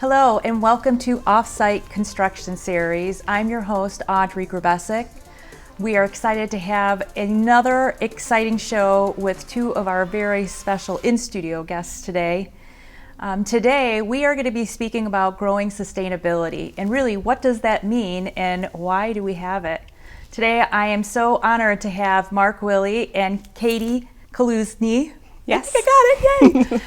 Hello and welcome to Offsite Construction Series. I'm your host, Audree Grubesic. We are excited to have another exciting show with two of our very special in-studio guests today. Today we are going to be speaking about growing sustainability and really what does that mean and why do we have it? Today I am so honored to have Mark Wille and Katie Kaluzny. Yes. I got it,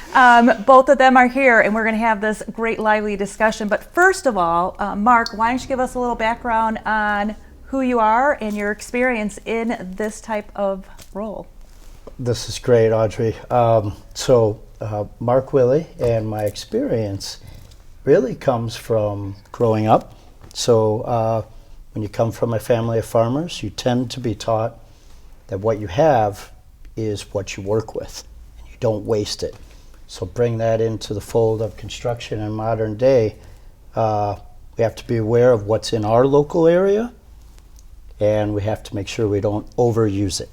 yay! Both of them are here and we're going to have this great lively discussion. But first of all, Mark, why don't you give us a little background on who you are and your experience in this type of role? This is great, Audrey. Mark Wille, and my experience really comes from growing up. So when you come from a family of farmers, you tend to be taught that what you have is what you work with. Don't waste it. So bring that into the fold of construction in modern day. We have to be aware of what's in our local area, and we have to make sure we don't overuse it.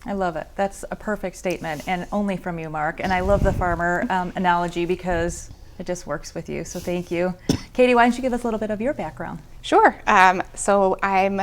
I love it. That's a perfect statement, and only from you, Mark. And I love the farmer analogy because it just works with you, so thank you. Katie, why don't you give us a little bit of your background? Sure. So I'm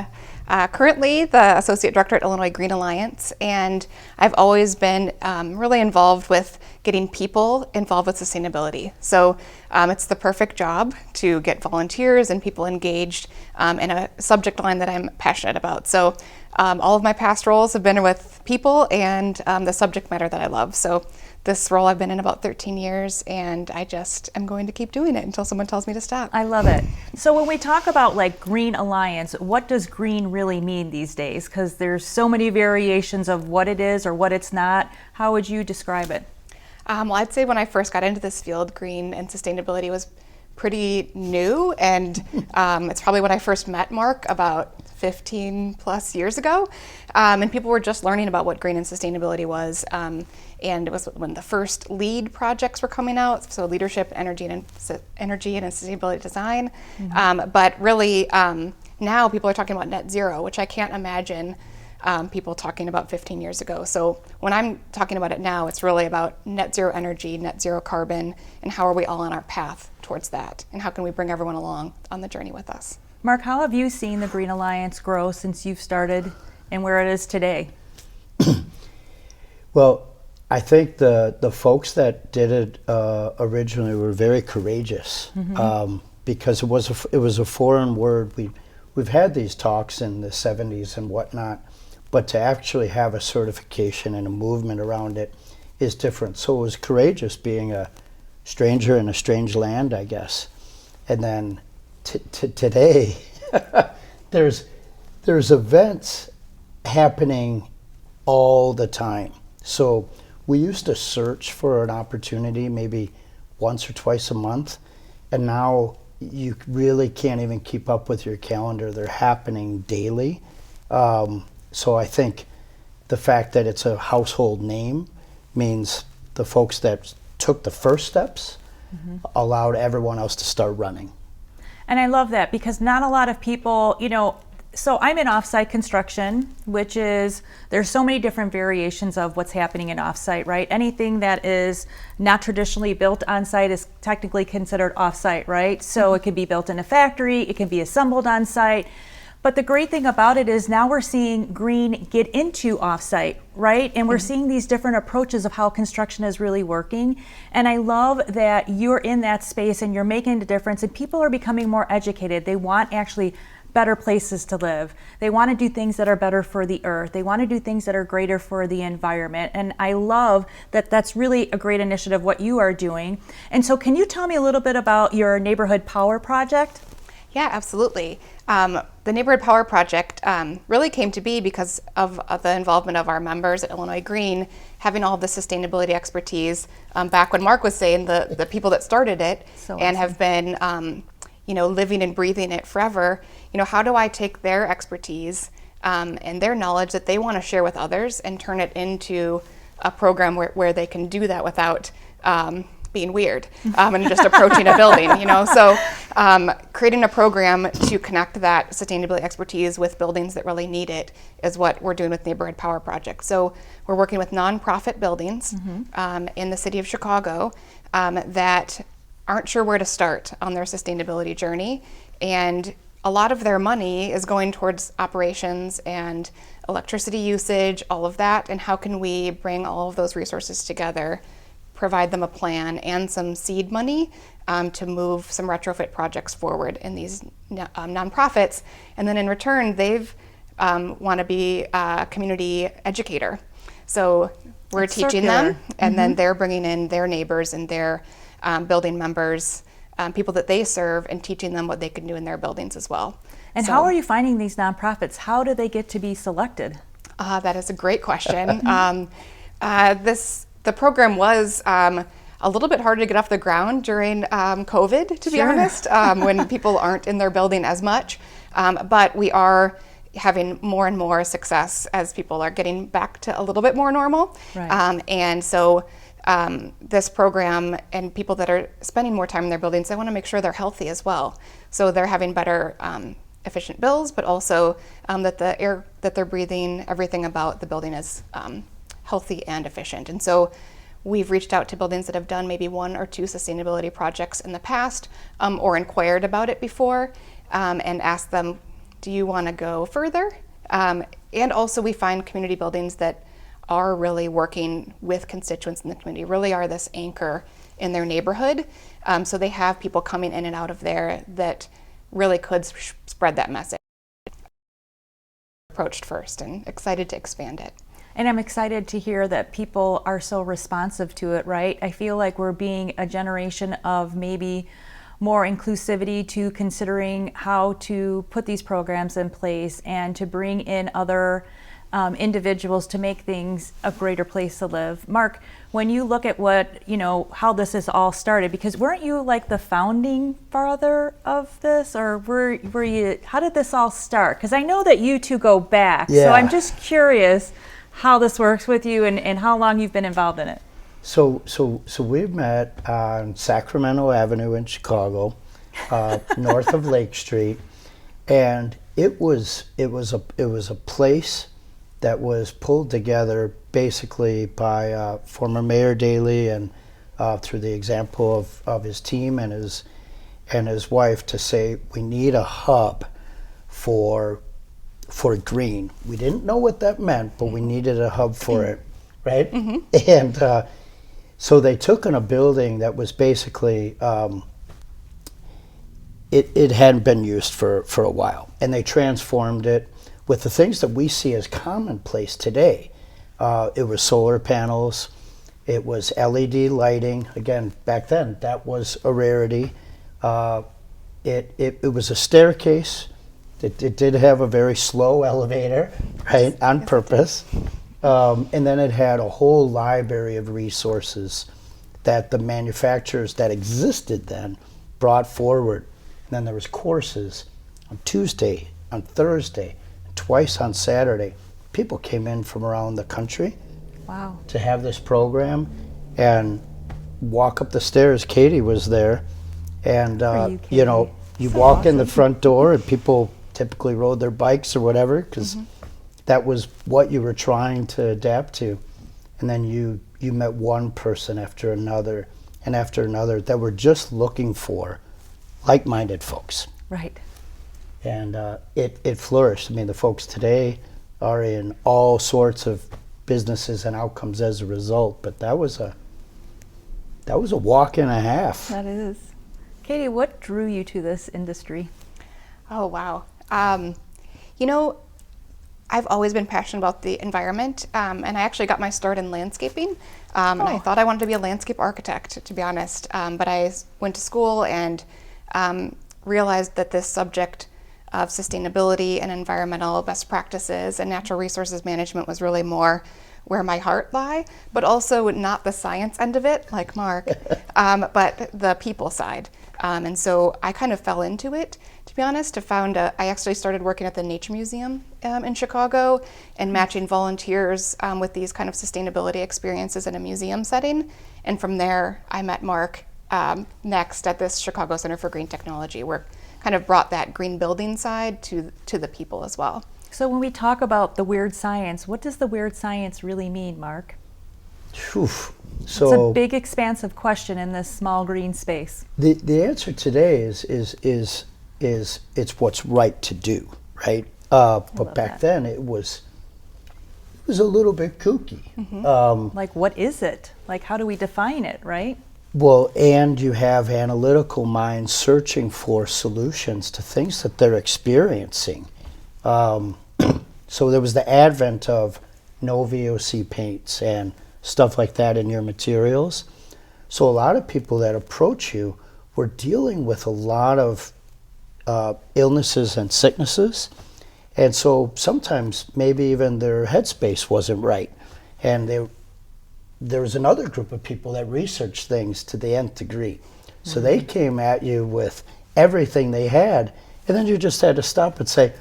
currently the Associate Director at Illinois Green Alliance, and I've always been really involved with getting people involved with sustainability. So it's the perfect job to get volunteers and people engaged in a subject line that I'm passionate about. So all of my past roles have been with people and the subject matter that I love. So this role I've been in about 13 years, and I just am going to keep doing it until someone tells me to stop. I love it. So when we talk about like Green Alliance, what does green really mean these days? Because there's so many variations of what it is or what it's not. How would you describe it? Well, I'd say when I first got into this field, green and sustainability was pretty new, and it's probably when I first met Mark about 15 plus years ago, and people were just learning about what green and sustainability was, and it was when the first LEED projects were coming out, so leadership, energy and sustainability design. Mm-hmm. But really now people are talking about net zero, which I can't imagine people talking about 15 years ago. So when I'm talking about it now, it's really about net zero energy, net zero carbon, and how are we all on our path towards that, and how can we bring everyone along on the journey with us. Mark, how have you seen the Green Alliance grow since you've started and where it is today? Well, I think the folks that did it originally were very courageous, mm-hmm. Because it was a foreign word. We've had these talks in the 70s and whatnot, but to actually have a certification and a movement around it is different. So it was courageous being a stranger in a strange land, I guess. And then today, there's events happening all the time. So we used to search for an opportunity maybe once or twice a month, and now you really can't even keep up with your calendar. They're happening daily. So I think the fact that it's a household name means the folks that took the first steps mm-hmm. allowed everyone else to start running. And I love that because not a lot of people, so I'm in offsite construction, which is, there's so many different variations of what's happening in offsite, right? Anything that is not traditionally built on site is technically considered offsite, right? So mm-hmm. It can be built in a factory, it can be assembled on site. But the great thing about it is now we're seeing green get into offsite, right? And we're mm-hmm. seeing these different approaches of how construction is really working. And I love that you're in that space and you're making a difference and people are becoming more educated. They want actually better places to live. They want to do things that are better for the earth. They want to do things that are greater for the environment. And I love that that's really a great initiative what you are doing. And so can you tell me a little bit about your Neighborhood Power Project? Yeah, absolutely. The Neighborhood Power Project really came to be because of the involvement of our members at Illinois Green, having all the sustainability expertise back when Mark was saying the people that started it so and awesome. Have been living and breathing it forever. How do I take their expertise and their knowledge that they want to share with others and turn it into a program where they can do that without being weird and just approaching a building, So creating a program to connect that sustainability expertise with buildings that really need it is what we're doing with Neighborhood Power Project. So we're working with nonprofit buildings in the city of Chicago that aren't sure where to start on their sustainability journey. And a lot of their money is going towards operations and electricity usage, all of that. And how can we bring all of those resources together, provide them a plan and some seed money to move some retrofit projects forward in these nonprofits. And then in return, they've want to be a community educator. So we're It's teaching circular. them, and then they're bringing in their neighbors and their building members, people that they serve, and teaching them what they can do in their buildings as well. And how are you finding these nonprofits? How do they get to be selected? That is a great question. The program was a little bit harder to get off the ground during COVID, to be Sure. honest, when people aren't in their building as much. But we are having more and more success as people are getting back to a little bit more normal. Right. And so this program and people that are spending more time in their buildings, they want to make sure they're healthy as well. So they're having better efficient bills, but also that the air that they're breathing, everything about the building is healthy and efficient. And so we've reached out to buildings that have done maybe 1 or 2 sustainability projects in the past or inquired about it before and asked them, do you want to go further? And also we find community buildings that are really working with constituents in the community, really are this anchor in their neighborhood. So they have people coming in and out of there that really could spread that message. Approached first and excited to expand it. And I'm excited to hear that people are so responsive to it, right? I feel like we're being a generation of maybe more inclusivity to considering how to put these programs in place and to bring in other individuals to make things a greater place to live. Mark, when you look at how this is all started, because weren't you like the founding father of this, or were you, how did this all start? Because I know that you two go back, Yeah. so I'm just curious how this works with you and how long you've been involved in it. So we met on Sacramento Avenue in Chicago, north of Lake Street, and it was a place that was pulled together basically by former Mayor Daley and through the example of his team and his wife to say we need a hub for green. We didn't know what that meant, but we needed a hub for it, right? Mm-hmm. And so they took in a building that was basically it hadn't been used for a while, and they transformed it with the things that we see as commonplace today. It was solar panels, it was LED lighting. Again, back then that was a rarity. It was a staircase. It did have a very slow elevator, right, on purpose. And then it had a whole library of resources that the manufacturers that existed then brought forward. And then there was courses on Tuesday, on Thursday, twice on Saturday. People came in from around the country. Wow. To have this program and walk up the stairs. Katie was there, and you So walk in the awesome. front door, and people typically rode their bikes or whatever because that was what you were trying to adapt to. And then you met one person after another and after another that were just looking for like-minded folks. Right. And it flourished. I mean, the folks today are in all sorts of businesses and outcomes as a result. But that was a walk and a half. That is. Katie, what drew you to this industry? Oh, wow. I've always been passionate about the environment, and I actually got my start in landscaping. And I thought I wanted to be a landscape architect, to be honest. But I went to school and realized that this subject of sustainability and environmental best practices and natural resources management was really more where my heart lie, but also not the science end of it, like Mark, but the people side. And so I kind of fell into it, to be honest. I actually started working at the Nature Museum in Chicago and matching volunteers with these kind of sustainability experiences in a museum setting. And from there, I met Mark next at this Chicago Center for Green Technology, where kind of brought that green building side to the people as well. So when we talk about the weird science, what does the weird science really mean, Mark? Whew. It's So a big, expansive question in this small green space. the answer today is it's what's right to do, right? But love back that. then it was a little bit kooky. Like, what is it? Like, how do we define it, right? Well, and you have analytical minds searching for solutions to things that they're experiencing. So there was the advent of no VOC paints and stuff like that in your materials. So a lot of people that approach you were dealing with a lot of illnesses and sicknesses. And so sometimes maybe even their headspace wasn't right. And there was another group of people that researched things to the nth degree. So they came at you with everything they had, and then you just had to stop and say,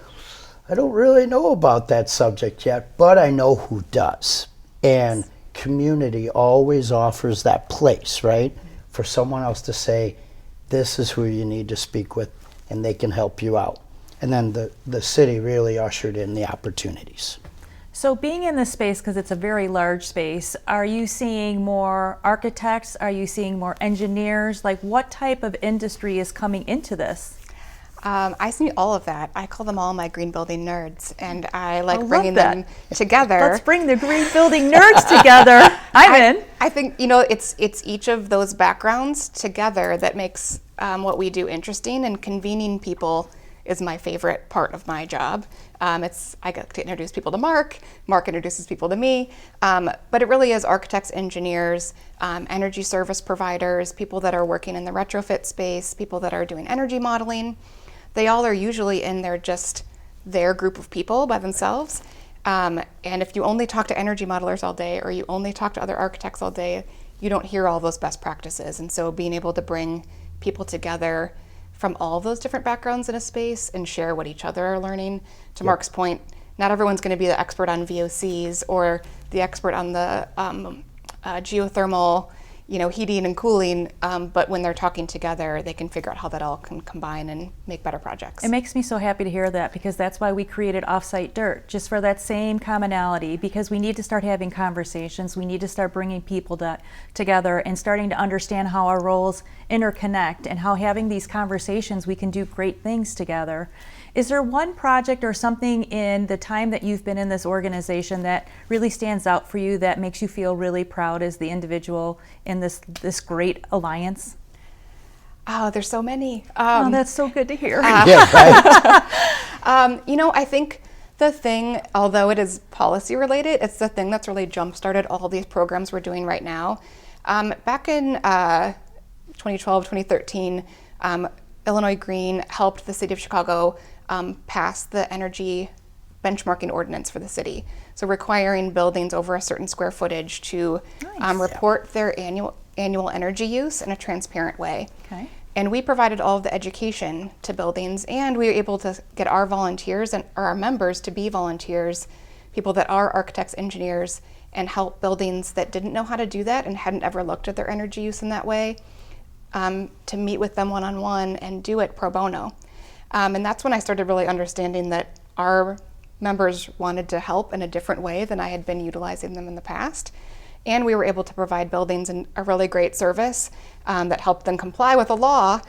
I don't really know about that subject yet, but I know who does. And community always offers that place, right? For someone else to say, this is who you need to speak with, and they can help you out. And then the city really ushered in the opportunities. So being in this space, because it's a very large space, are you seeing more architects? Are you seeing more engineers? Like, what type of industry is coming into this? I see all of that. I call them all my green building nerds, and I like love bringing that. them together. Let's bring the green building nerds together. I'm in. I think, you know, it's each of those backgrounds together that makes what we do interesting, and convening people is my favorite part of my job. I get to introduce people to Mark introduces people to me, but it really is architects, engineers, energy service providers, people that are working in the retrofit space, people that are doing energy modeling. They all are usually in their group of people by themselves. And if you only talk to energy modelers all day, or you only talk to other architects all day, you don't hear all those best practices. And so being able to bring people together from all those different backgrounds in a space and share what each other are learning. To Mark's point, not everyone's going to be the expert on VOCs or the expert on the geothermal, heating and cooling, but when they're talking together, they can figure out how that all can combine and make better projects. It makes me so happy to hear that, because that's why we created Offsite Dirt, just for that same commonality, because we need to start having conversations. We need to start bringing people together and starting to understand how our roles interconnect, and how having these conversations, we can do great things together. Is there one project or something in the time that you've been in this organization that really stands out for you, that makes you feel really proud as the individual in this great alliance? Oh, there's so many. That's so good to hear. Yeah, right. I think the thing, although it is policy related, it's the thing that's really jump-started all these programs we're doing right now. Back in 2012, 2013, Illinois Green helped the city of Chicago pass the energy benchmarking ordinance for the city. So requiring buildings over a certain square footage to report their annual energy use in a transparent way. Okay. And we provided all of the education to buildings, and we were able to get our volunteers and our members to be volunteers, people that are architects, engineers, and help buildings that didn't know how to do that and hadn't ever looked at their energy use in that way, to meet with them one-on-one and do it pro bono. And that's when I started really understanding that our members wanted to help in a different way than I had been utilizing them in the past. And we were able to provide buildings in a really great service that helped them comply with the law,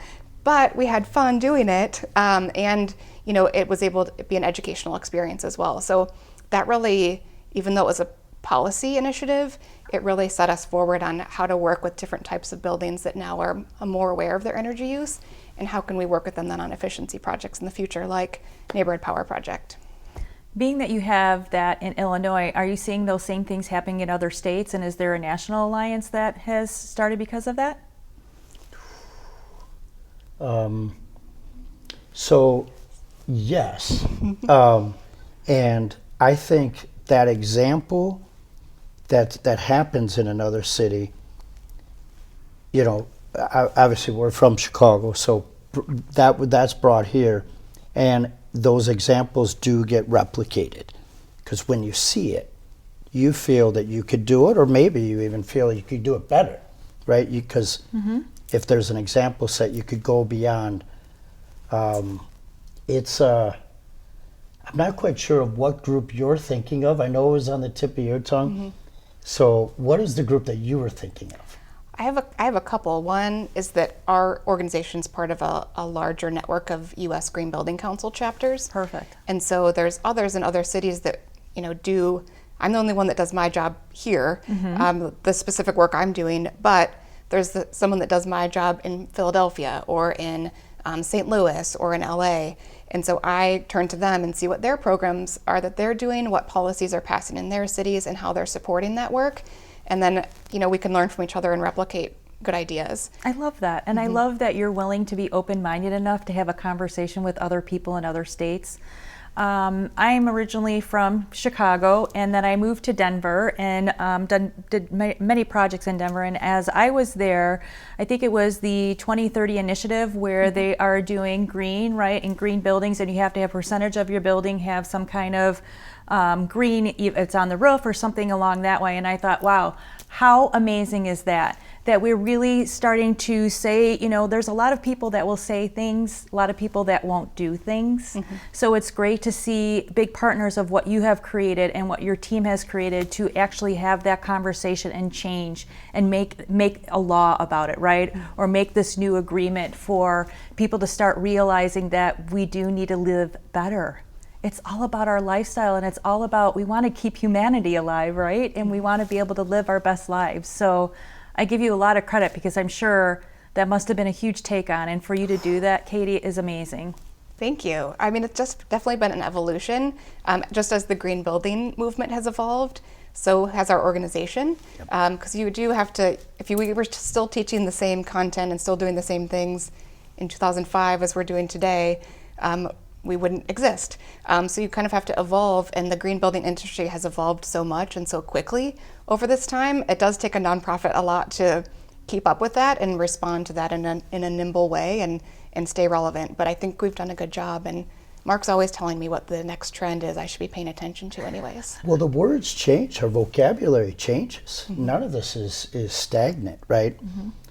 but we had fun doing it. And it was able to be an educational experience as well. So that really, even though it was a policy initiative, it really set us forward on how to work with different types of buildings that now are more aware of their energy use, and how can we work with them then on efficiency projects in the future, like Neighborhood Power Project. Being that you have that in Illinois, are you seeing those same things happening in other states, and is there a national alliance that has started because of that? So, yes. And I think that example that happens in another city, obviously we're from Chicago, so that's brought here, and those examples do get replicated, because when you see it, you feel that you could do it, or maybe you even feel you could do it better, right? Because if there's an example set, you could go beyond. I'm not quite sure of what group you're thinking of. I know it was on the tip of your tongue. So what is the group that you were thinking of? I have a couple. One is that our organization's part of a larger network of U.S. Green Building Council chapters. Perfect. And so there's others in other cities that, do, I'm the only one that does my job here, the specific work I'm doing, but there's someone that does my job in Philadelphia or in St. Louis or in LA. And so I turn to them and see what their programs are that they're doing, what policies are passing in their cities, and how they're supporting that work. And then, we can learn from each other and replicate good ideas. I love that. And I love that you're willing to be open-minded enough to have a conversation with other people in other states. I'm originally from Chicago, and then I moved to Denver and did many projects in Denver. And as I was there, I think it was the 2030 initiative where they are doing green, right, in green buildings, and you have to have a percentage of your building have some kind of green, it's on the roof or something along that way. And I thought, wow, how amazing is that? That we're really starting to say, there's a lot of people that will say things, a lot of people that won't do things. So it's great to see big partners of what you have created and what your team has created to actually have that conversation and change and make a law about it, right? Or make this new agreement for people to start realizing that we do need to live better. It's all about our lifestyle, and it's all about, we want to keep humanity alive, right? And we want to be able to live our best lives. So I give you a lot of credit because I'm sure that must have been a huge take on, and for you to do that, Katie, is amazing. Thank you. I mean, it's just definitely been an evolution. Just as the green building movement has evolved, so has our organization. Because you do have to, if we were still teaching the same content and still doing the same things in 2005 as we're doing today, we wouldn't exist. So you kind of have to evolve, and the green building industry has evolved so much and so quickly over this time. It does take a nonprofit a lot to keep up with that and respond to that in a nimble way and stay relevant. But I think we've done a good job, and Mark's always telling me what the next trend is I should be paying attention to anyways. Well, the words change, our vocabulary changes. None of this is stagnant, right?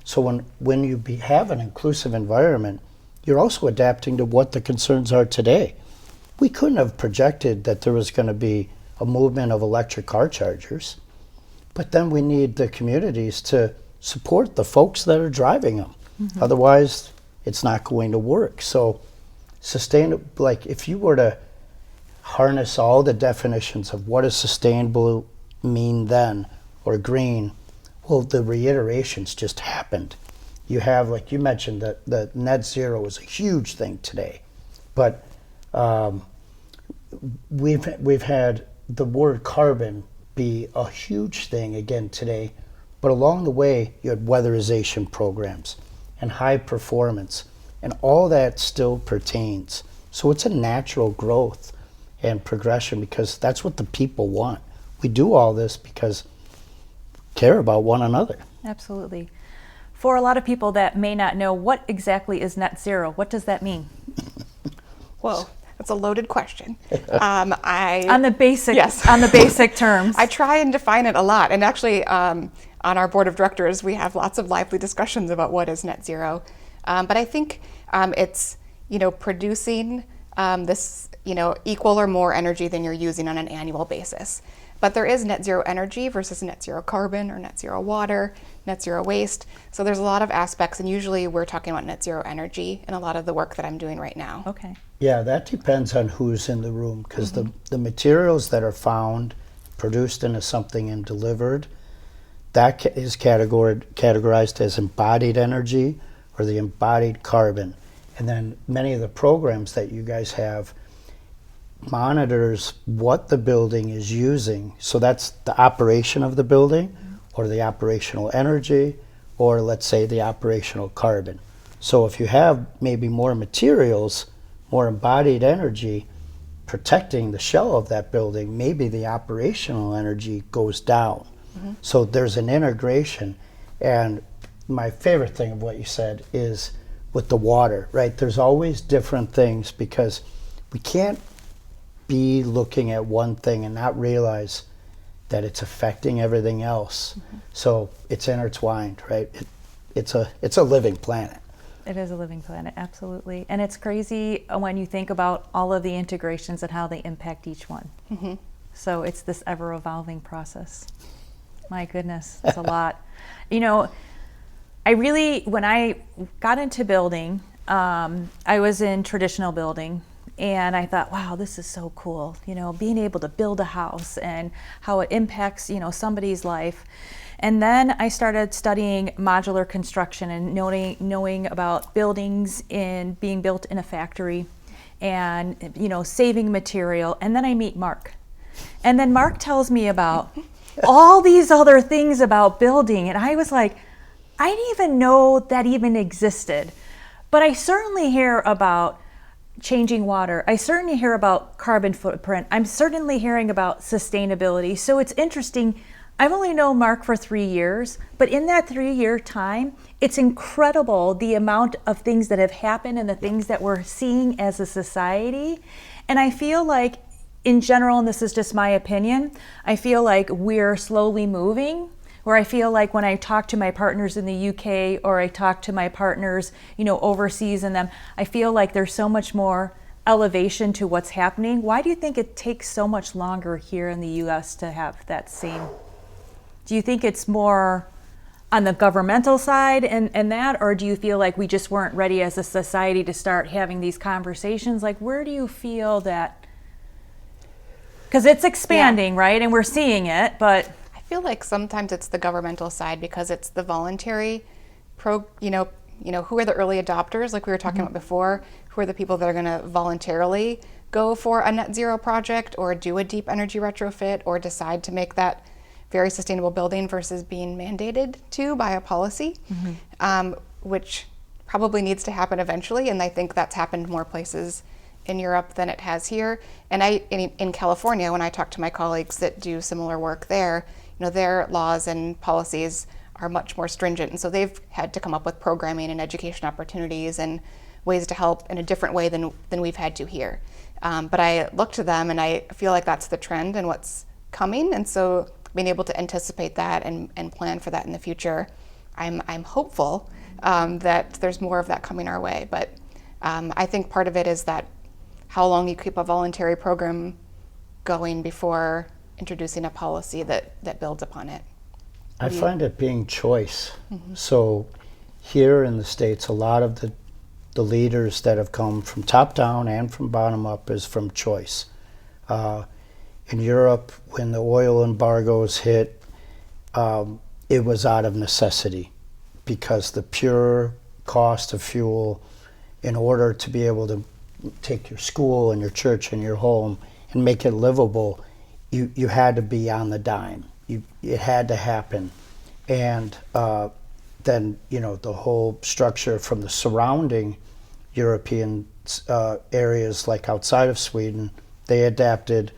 So when you have an inclusive environment, you're also adapting to what the concerns are today. We couldn't have projected that there was going to be a movement of electric car chargers, but then we need the communities to support the folks that are driving them. Otherwise, it's not going to work. So sustainable, like if you were to harness all the definitions of what does sustainable mean then, or green, well, the reiterations just happened. You have, like you mentioned, that net zero is a huge thing today, but we've had the word carbon be a huge thing again today. But along the way, you had weatherization programs and high performance, and all that still pertains. So it's a natural growth and progression because that's what the people want. We do all this because we care about one another. Absolutely. For a lot of people that may not know, what exactly is net zero? What does that mean? Whoa, that's a loaded question. On the basic, yes. On the basic terms. I try and define it a lot, and actually on our board of directors, we have lots of lively discussions about what is net zero. But I think it's producing this equal or more energy than you're using on an annual basis. But there is net zero energy versus net zero carbon or net zero water, net zero waste. So there's a lot of aspects, and usually we're talking about net zero energy in a lot of the work that I'm doing right now. Okay. Yeah, that depends on who's in the room, because the materials that are found, produced into something and delivered, that is categorized as embodied energy or the embodied carbon. And then many of the programs that you guys have monitors what the building is using. So that's the operation of the building, or the operational energy, or let's say the operational carbon. So if you have maybe more materials, more embodied energy protecting the shell of that building, maybe the operational energy goes down. So there's an integration. And my favorite thing of what you said is with the water, right? There's always different things because we can't be looking at one thing and not realize that it's affecting everything else. So it's intertwined, right? It's a living planet. It is a living planet, absolutely. And it's crazy when you think about all of the integrations and how they impact each one. So it's this ever-evolving process. My goodness, that's a lot. You know, when I got into building, I was in traditional building, and I thought, wow, this is so cool. You know, being able to build a house and how it impacts, you know, somebody's life. And then I started studying modular construction and knowing about buildings being built in a factory and, you know, saving material. And then I meet Mark. And then Mark tells me about all these other things about building. And I was like, I didn't even know that even existed. But I certainly hear about changing water. I certainly hear about carbon footprint. I'm certainly hearing about sustainability. So it's interesting. I've only known Mark for 3 years, but in that 3-year time, it's incredible the amount of things that have happened and the things that we're seeing as a society. And I feel like, in general, and this is just my opinion, I feel like we're slowly moving, where I feel like when I talk to my partners in the UK or I talk to my partners, you know, overseas in them, I feel like there's so much more elevation to what's happening. Why do you think it takes so much longer here in the US to have that same? Do you think it's more on the governmental side and that, or do you feel like we just weren't ready as a society to start having these conversations? Like, where do you feel that? Because it's expanding, right? And we're seeing it, but I feel like sometimes it's the governmental side because it's the voluntary you know, who are the early adopters, like we were talking about before, who are the people that are going to voluntarily go for a net zero project or do a deep energy retrofit or decide to make that very sustainable building versus being mandated to by a policy, which probably needs to happen eventually. And I think that's happened more places in Europe than it has here. And in California, when I talk to my colleagues that do similar work there, you know, their laws and policies are much more stringent. And so they've had to come up with programming and education opportunities and ways to help in a different way than we've had to here. But I look to them and I feel like that's the trend and what's coming. And so being able to anticipate that and plan for that in the future, I'm hopeful that there's more of that coming our way. But I think part of it is that how long you keep a voluntary program going before introducing a policy that builds upon it. I find it being choice. So here in the States, a lot of the leaders that have come from top down and from bottom up is from choice. In Europe, when the oil embargoes hit, it was out of necessity because the pure cost of fuel, in order to be able to take your school and your church and your home and make it livable, you had to be on the dime. It had to happen. And then, you know, the whole structure from the surrounding European areas, like outside of Sweden, they adapted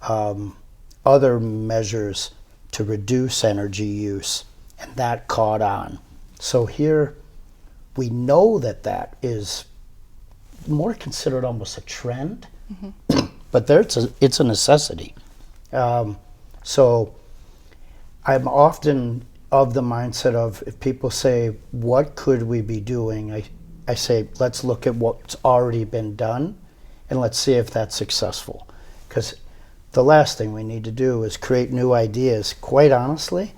other measures to reduce energy use, and that caught on. So here we know that is more considered almost a trend, but it's a necessity. So I'm often of the mindset of, if people say, what could we be doing? I say, let's look at what's already been done and let's see if that's successful. Because the last thing we need to do is create new ideas. Quite honestly,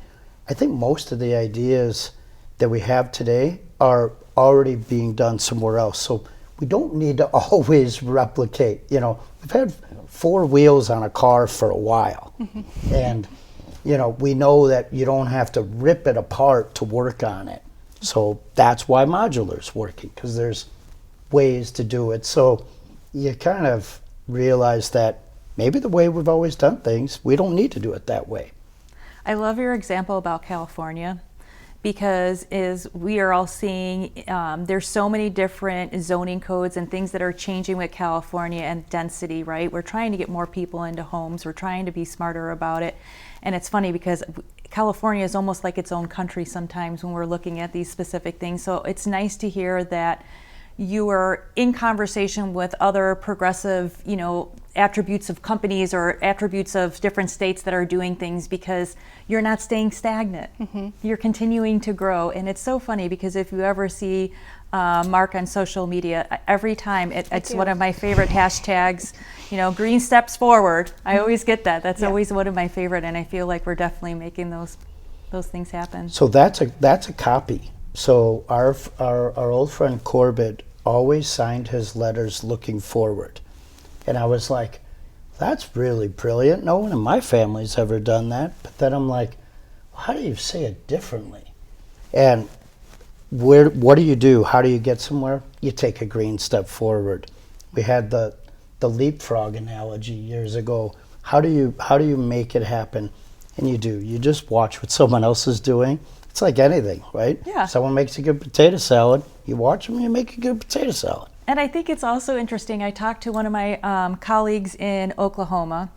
I think most of the ideas that we have today are already being done somewhere else. So we don't need to always replicate. You know, we've had 4 wheels on a car for a while. And, you know, we know that you don't have to rip it apart to work on it. So that's why modular's working, because there's ways to do it. So you kind of realize that maybe the way we've always done things, we don't need to do it that way. I love your example about California, because we are all seeing there's so many different zoning codes and things that are changing with California and density, right? We're trying to get more people into homes. We're trying to be smarter about it. And it's funny because California is almost like its own country sometimes when we're looking at these specific things. So it's nice to hear that you are in conversation with other progressive, you know, attributes of companies or attributes of different states that are doing things, because you're not staying stagnant. You're continuing to grow. And it's so funny because if you ever see Mark on social media. Every time, it's one of my favorite hashtags. You know, green steps forward. I always get that. That's always one of my favorite, and I feel like we're definitely making those things happen. So that's a copy. So our old friend Corbett always signed his letters looking forward, and I was like, that's really brilliant. No one in my family's ever done that. But then I'm like, well, how do you say it differently? And what do you do? How do you get somewhere? You take a green step forward. We had the leapfrog analogy years ago. How do you make it happen? And you just watch what someone else is doing. It's like anything, right? Yeah. Someone makes a good potato salad. You watch them, you make a good potato salad. And I think it's also interesting. I talked to one of my colleagues in Oklahoma,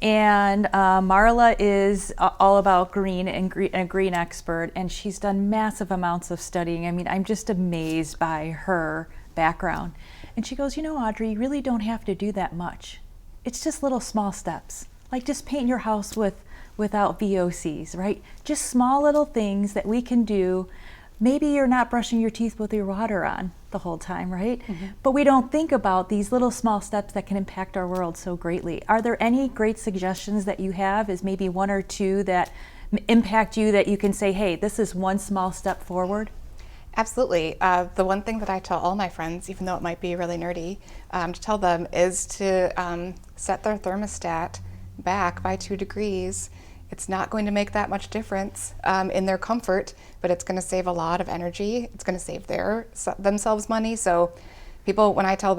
and Marla is all about green and a green expert, and she's done massive amounts of studying. I mean, I'm just amazed by her background. And she goes, you know, Audrey, you really don't have to do that much. It's just little small steps. Like just paint your house without VOCs, right? Just small little things that we can do. Maybe you're not brushing your teeth with your water on the whole time, right? Mm-hmm. But we don't think about these little small steps that can impact our world so greatly. Are there any great suggestions that you have, is maybe one or two that impact you that you can say, hey, this is one small step forward? Absolutely. The one thing that I tell all my friends, even though it might be really nerdy, to tell them is to set their thermostat back by 2 degrees. It's not going to make that much difference in their comfort, but it's going to save a lot of energy. It's going to save themselves money. So when I tell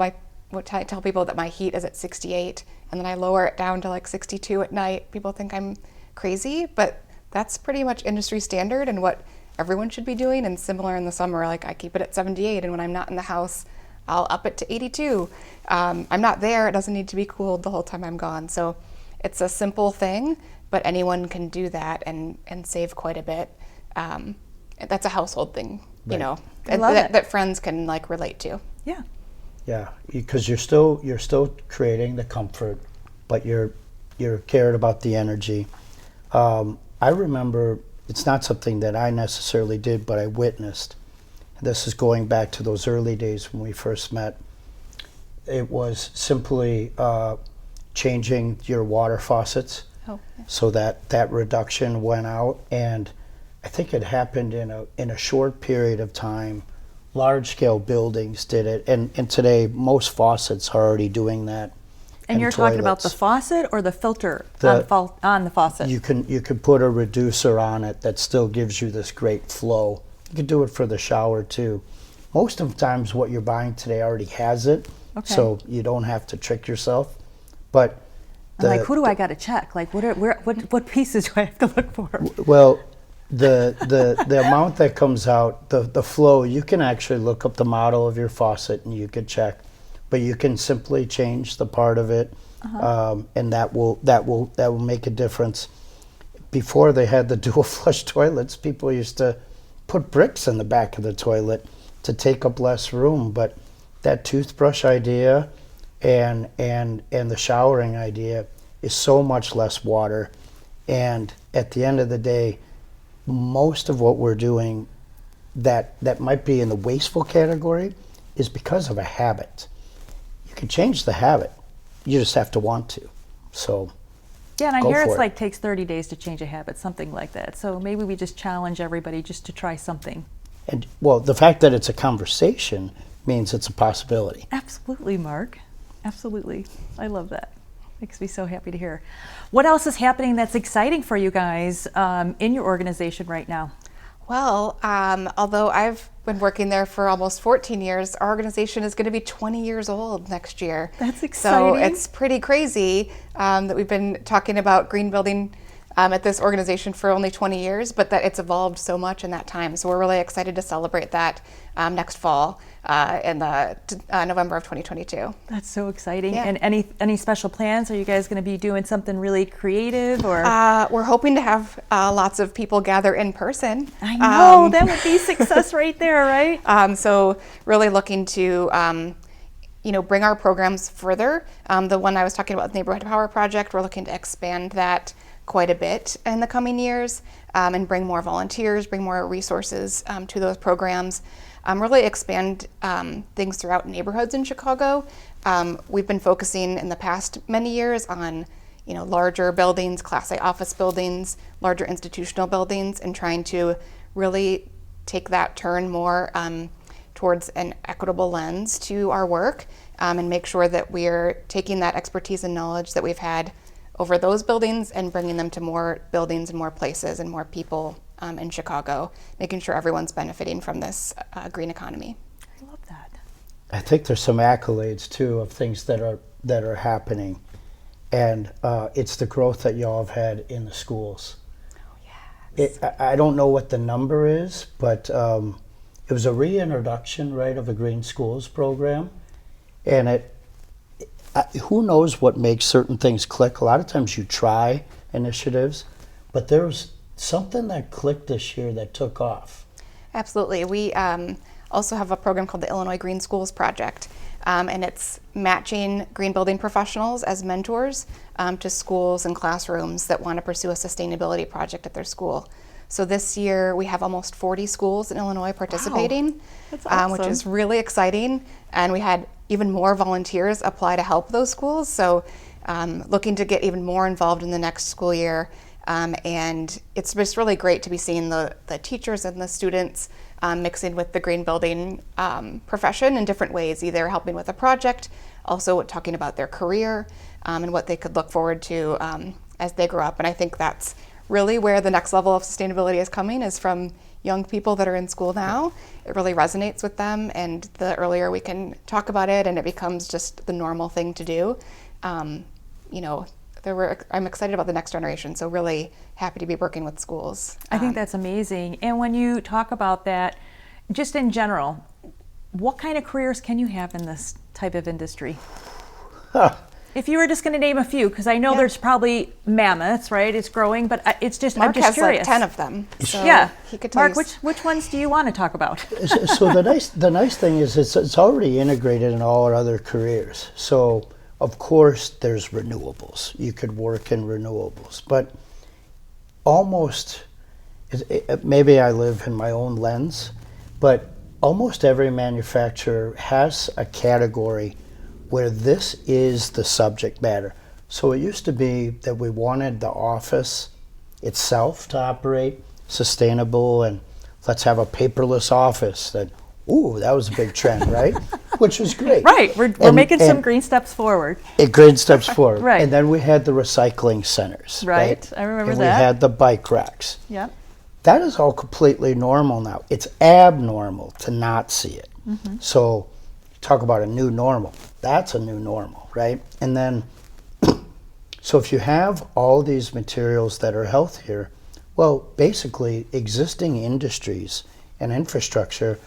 people that my heat is at 68 and then I lower it down to like 62 at night, people think I'm crazy, but that's pretty much industry standard and what everyone should be doing. And similar in the summer, like I keep it at 78, and when I'm not in the house, I'll up it to 82. I'm not there. It doesn't need to be cooled the whole time I'm gone. So it's a simple thing, but anyone can do that and save quite a bit. That's a household thing, Right. you know, that friends can like relate to. Yeah. Yeah, because you're still creating the comfort, but you're cared about the energy. I remember, it's not something that I necessarily did, but I witnessed. This is going back to those early days when we first met. It was simply changing your water faucets. Oh, yeah. So that reduction went out, and I think it happened in a short period of time. Large scale buildings did it, and today most faucets are already doing that. And you're talking about the toilets. faucet or the filter The- on the faucet? You can put a reducer on it that still gives you this great flow. You can do it for the shower too. Most of the times what you're buying today already has it, Okay. so you don't have to trick yourself. But I'm like, who do I got to check? Like, what pieces do I have to look for? well, the amount that comes out, the flow, you can actually look up the model of your faucet and you could check, but you can simply change the part of it, and that will make a difference. Before they had the dual flush toilets, people used to put bricks in the back of the toilet to take up less room, but that toothbrush idea and the showering idea is so much less water, and at the end of the day, most of what we're doing that might be in the wasteful category is because of a habit. You can change the habit, you just have to want to. So Yeah, and I go hear for it's it. like takes 30 days to change a habit, something like that. So maybe we just challenge everybody just to try something. And well, the fact that it's a conversation means it's a possibility. Absolutely, Mark. Absolutely. I love that. Makes me so happy to hear. What else is happening that's exciting for you guys in your organization right now? Well, although I've been working there for almost 14 years, our organization is going to be 20 years old next year. That's So exciting. it's pretty crazy that we've been talking about green building at this organization for only 20 years, but that it's evolved so much in that time. So we're really excited to celebrate that next fall in the November of 2022. That's so exciting. Yeah. And any special plans? Are you guys going to be doing something really creative or? We're hoping to have lots of people gather in person. I know, that would be success right there, right? So really looking to bring our programs further. The one I was talking about, the Neighborhood Power Project, we're looking to expand that quite a bit in the coming years, and bring more volunteers, bring more resources to those programs, really expand things throughout neighborhoods in Chicago. We've been focusing in the past many years on larger buildings, Class A office buildings, larger institutional buildings, and trying to really take that turn more towards an equitable lens to our work, and make sure that we're taking that expertise and knowledge that we've had over those buildings and bringing them to more buildings and more places and more people in Chicago, making sure everyone's benefiting from this green economy. I love that. I think there's some accolades too of things that are happening, and it's the growth that y'all have had in the schools. Oh yes. I don't know what the number is, but it was a reintroduction, right, of the Green Schools program, and who knows what makes certain things click. A lot of times you try initiatives, but there was something that clicked this year that took off. Absolutely. We also have a program called the Illinois Green Schools Project, and it's matching green building professionals as mentors to schools and classrooms that want to pursue a sustainability project at their school. So this year we have almost 40 schools in Illinois participating, Wow. That's awesome. which is really exciting. And we had even more volunteers apply to help those schools. So looking to get even more involved in the next school year. And it's just really great to be seeing the teachers and the students mixing with the green building profession in different ways, either helping with a project, also talking about their career and what they could look forward to as they grow up. And I think that's really where the next level of sustainability is coming, is from young people that are in school now. It really resonates with them, and the earlier we can talk about it and it becomes just the normal thing to do, I'm excited about the next generation, so really happy to be working with schools. I think that's amazing. And when you talk about that, just in general, what kind of careers can you have in this type of industry? If you were just going to name a few, because I know there's probably mammoths, right? It's growing, but I'm just Mark curious. has like 10 of them. So yeah. He could tell Mark, you which ones do you want to talk about? So the nice thing is it's already integrated in all our other careers. So of course there's renewables. You could work in renewables, but almost, maybe I live in my own lens, but almost every manufacturer has a category where this is the subject matter. So it used to be that we wanted the office itself to operate sustainable, and let's have a paperless office. That was a big trend, right? Which was great. Right, we're making some green steps forward. Green steps forward. Right. And then we had the recycling centers. Right, I remember and that. We had the bike racks. Yep. That is all completely normal now. It's abnormal to not see it. Mm-hmm. So talk about a new normal. That's a new normal, right? And then, so if you have all these materials that are healthier, well, basically existing industries and infrastructure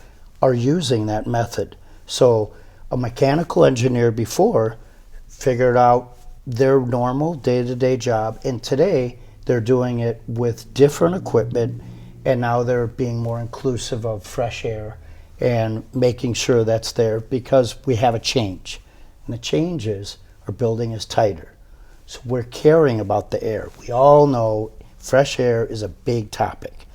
are using that method. So a mechanical engineer before figured out their normal day-to-day job, and today they're doing it with different equipment, and now they're being more inclusive of fresh air and making sure that's there, because we have a change. And the change is our building is tighter. So we're caring about the air. We all know fresh air is a big topic.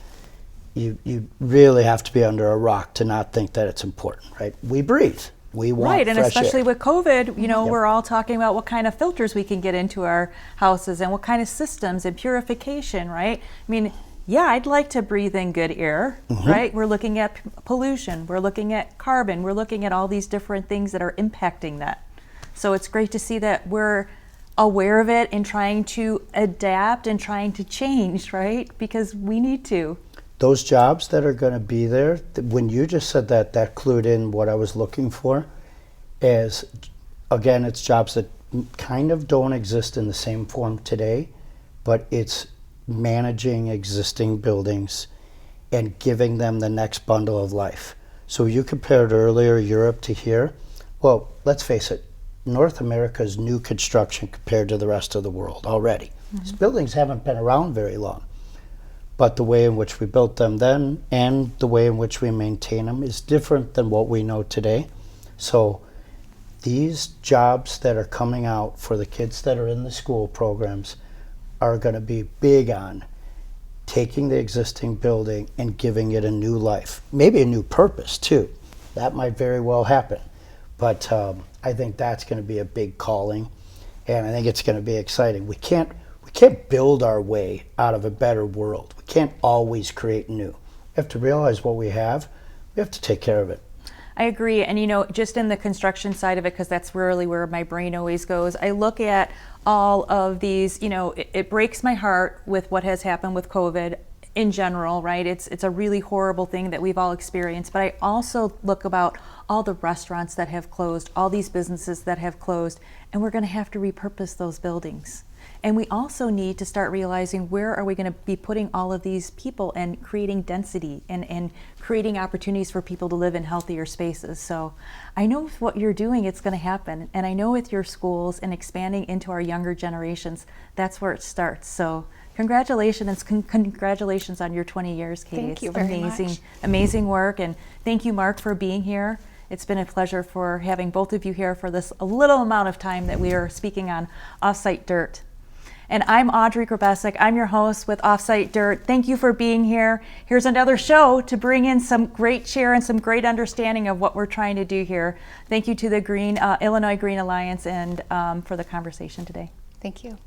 You really have to be under a rock to not think that it's important, right? We breathe. We want right, and fresh especially air. with COVID, we're all talking about what kind of filters we can get into our houses and what kind of systems and purification, right? I mean, yeah, I'd like to breathe in good air, right? We're looking at pollution, we're looking at carbon, we're looking at all these different things that are impacting that. So it's great to see that we're aware of it and trying to adapt and trying to change, right? Because we need to. Those jobs that are going to be there, when you just said that, that clued in what I was looking for, as, again, it's jobs that kind of don't exist in the same form today, but it's managing existing buildings and giving them the next bundle of life. So you compared earlier Europe to here. Well, let's face it, North America's new construction compared to the rest of the world already. These buildings haven't been around very long. But the way in which we built them then and the way in which we maintain them is different than what we know today. So these jobs that are coming out for the kids that are in the school programs are going to be big on taking the existing building and giving it a new life, maybe a new purpose too. That might very well happen. But I think that's going to be a big calling, and I think it's going to be exciting. We can't build our way out of a better world. We can't always create new. We have to realize what we have to take care of it. I agree. And, just in the construction side of it, because that's really where my brain always goes, I look at all of these, it breaks my heart with what has happened with COVID in general, right? It's a really horrible thing that we've all experienced. But I also look about all the restaurants that have closed, all these businesses that have closed, and we're going to have to repurpose those buildings. And we also need to start realizing, where are we going to be putting all of these people and creating density and creating opportunities for people to live in healthier spaces. So I know with what you're doing, it's going to happen. And I know with your schools and expanding into our younger generations, that's where it starts. So congratulations, congratulations on your 20 years, Katie. Thank you very much. Amazing work. And thank you, Mark, for being here. It's been a pleasure for having both of you here for this a little amount of time that we are speaking on Offsite Dirt. And I'm Audree Grubesic. I'm your host with Offsite Dirt. Thank you for being here. Here's another show to bring in some great cheer and some great understanding of what we're trying to do here. Thank you to the Illinois Green Alliance and for the conversation today. Thank you.